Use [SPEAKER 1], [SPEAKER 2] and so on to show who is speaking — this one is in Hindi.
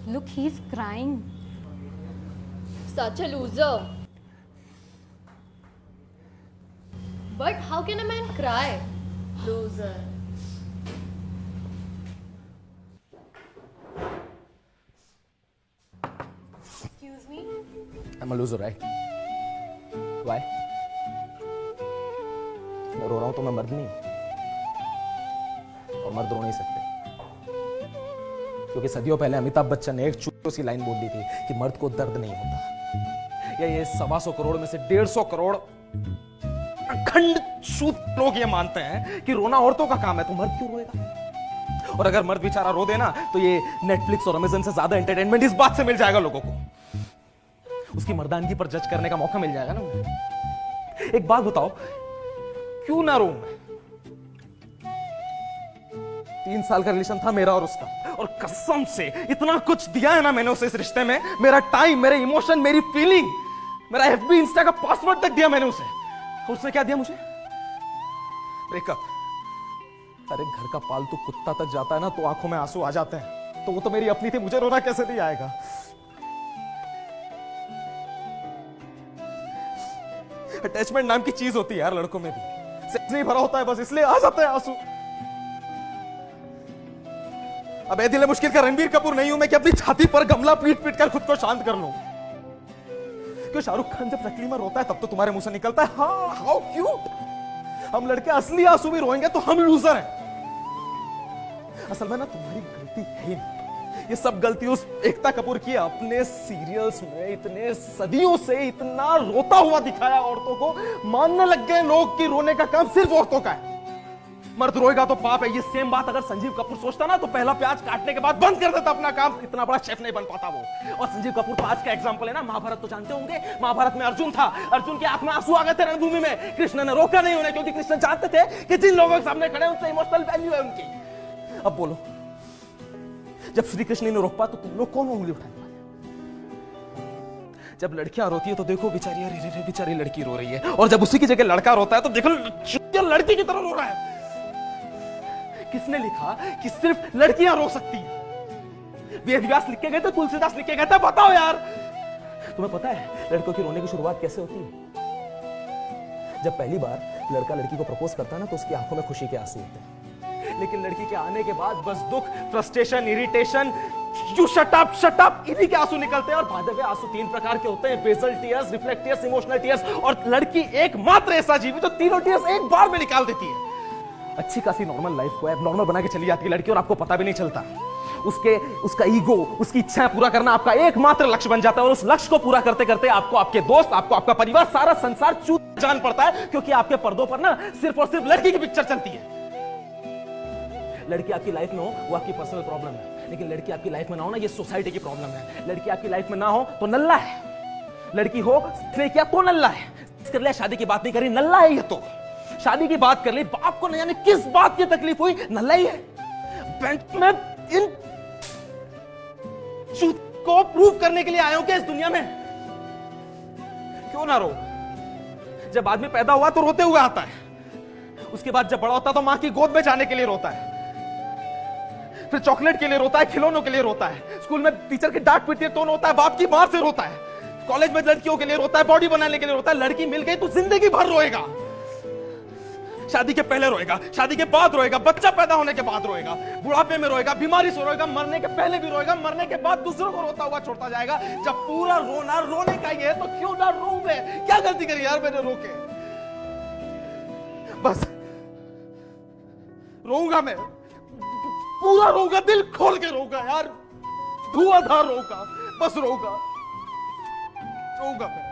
[SPEAKER 1] Look, he's crying.
[SPEAKER 2] Such a loser. But how can a man cry? Loser. Excuse me?
[SPEAKER 3] I'm a loser, right? Why? मैं रो रहा हूं तो मैं मर्द नहीं, और मर्द रो नहीं सकते, क्योंकि सदियों पहले अमिताभ बच्चन ने एक छोटी सी लाइन बोल दी थी कि मर्द को दर्द नहीं होता। या ये 125 करोड़ में से 150 करोड़ अखंड शुद्ध लोग ये मानते हैं कि रोना औरतों का काम है, तो मर्द क्यों रोएगा? और अगर मर्द बेचारा रो देना तो ये नेटफ्लिक्स और अमेज़न से ज्यादा एंटरटेनमेंट इस बात से मिल जाएगा लोगों को, उसकी मर्दानगी पर जज करने का मौका मिल जाएगा ना उन्हें। एक बात बताओ, क्यों ना रो मैं? 3 साल का रिलेशन था मेरा और उसका, और कसम से इतना कुछ दिया है ना मैंने उसे इस रिश्ते में, मेरा टाइम, मेरे इमोशन, मेरी फीलिंग, मेरा एफबी इंस्टा का पासवर्ड तक दिया मैंने उसे। उसने क्या दिया मुझे? ब्रेकअप। अरे घर का पालतू कुत्ता तक जाता है ना तो आंखों में आंसू आ जाते हैं, तो वो तो मेरी अपनी थी, मुझे रोना कैसे नहीं आएगा? अटैचमेंट नाम की चीज होती है यार लड़कों में भी, सेक्स नहीं भरा होता है बस इसलिए आ जाता है आंसू। अब ए दिल मुश्किल का रणबीर कपूर नहीं हूं मैं कि अपनी छाती पर गमला पीट पीट कर खुद को शांत कर लूं। क्यों शाहरुख खान जब नकली में रोता है तब तो तुम्हारे मुंह से निकलता है हाँ हाउ क्यूट। हम लड़के असली आंसू भी रोएंगे तो हम लूजर हैं। असल में ना तुम्हारी गलती है नहीं, ये सब गलती उस एकता कपूर की। अपने सीरियल्स में इतने सदियों से इतना रोता हुआ दिखाया औरतों को, मानने लग गए लोग कि रोने का काम सिर्फ औरतों का है, मर्द रोएगा तो पाप है। ये सेम बात अगर संजीव कपूर सोचता ना तो पहला प्याज काटने के बाद बंद कर देता अपना काम, इतना बड़ा शेफ नहीं बन पाता वो। और संजीव कपूर तो आज का एग्जांपल है ना, महाभारत तो जानते होंगे, महाभारत में अर्जुन था, अर्जुन के आंख में आंसू आ गए थे रणभूमि में, कृष्ण ने रोका नहीं उन्हें, क्योंकि कृष्ण जानते थे कि जिन लोगों के सामने खड़े उनसे इमोशनल वैल्यू है उनकी। अब बोलो, जब श्री कृष्ण ने रोक पा तो तुम लोग कौन उंगली उठाने वाले? जब लड़कियां रोती है तो देखो बेचारी, अरे बेचारी लड़की रो रही है, और जब उसी की जगह लड़का रोता है तो देखो लड़की की तरह रो रहा है। किसने लिखा कि सिर्फ लड़कियां रो सकती हैं? वेद व्यास लिख के गए थे, तुलसीदास लिख के गए थे? बताओ यार, तुम्हें पता है लड़कों की रोने की शुरुआत कैसे होती है? जब पहली बार लड़का लड़की को प्रपोज करता है ना तो उसकी आंखों में खुशी के आंसू होते हैं, लेकिन लड़की के आने के बाद बस दुख, frustration, irritation, you shut up इन्हीं के आंसू निकलते हैं। और भादे हुए आंसू 3 प्रकार के होते हैं, basal tears, reflect tears, emotional tears. और लड़की एकमात्र ऐसा जीव जो तीनों टीयर्स एक बार में निकाल देती है। अच्छी खासी नॉर्मल लाइफ को एबनॉर्मल बना के चली जाती है लड़की, और आपको पता भी नहीं चलता। उसका ईगो, उसकी इच्छाएं पूरा करना आपका एकमात्र लक्ष्य बन जाता है, और उस लक्ष्य को पूरा करते करते आपको आपके दोस्त, आपको आपका परिवार, सारा संसार चूत जान पड़ता है, क्योंकि आपके पर्दों पर ना सिर्फ और सिर्फ लड़की की पिक्चर चलती है। लड़की आपकी लाइफ में हो वो आपकी पर्सनल प्रॉब्लम है, लेकिन लड़की आपकी लाइफ में ना हो ना ये सोसाइटी की प्रॉब्लम है। लड़की आपकी लाइफ में ना हो तो नल्ला है, लड़की हो इसने किया तो नल्ला है। कर लिया, शादी की बात नहीं करी, नल्ला है ये तो। शादी की बात कर ली, बाप को नहीं जाने किस बात की तकलीफ हुई, नल्ला ही है। बैंक में इन चूत को प्रूव करने के लिए आया हूं क्या इस दुनिया में? क्यों ना रो? जब आदमी पैदा हुआ तो रोते हुए आता है, उसके बाद जब बड़ा होता है तो मां की गोद में जाने के लिए रोता है, फिर चॉकलेट के लिए रोता है, खिलौनों के लिए रोता है, स्कूल में टीचर की डांट पीटती है तो रोता है, बाप की मार से रोता है, कॉलेज में लड़कियों के लिए रोता है, बॉडी बनाने के लिए रोता है। लड़की मिल गई तो जिंदगी भर रोएगा। शादी के पहले रोएगा, शादी के बाद रोएगा, बच्चा पैदा होने के बाद रोएगा, बुढ़ापे में रोएगा, बीमारी से रोएगा, मरने के पहले भी रोएगा, मरने के बाद दूसरों को रोता हुआ छोड़ता जाएगा। जब पूरा रोना रोने का ही है तो क्यों ना रो मैं? क्या गलती करी यार मैंने रो के? बस रोऊंगा मैं, पूरा रोऊंगा, दिल खोल के रोऊंगा यार, धुआंधार रोऊंगा, बस रोऊंगा मैं।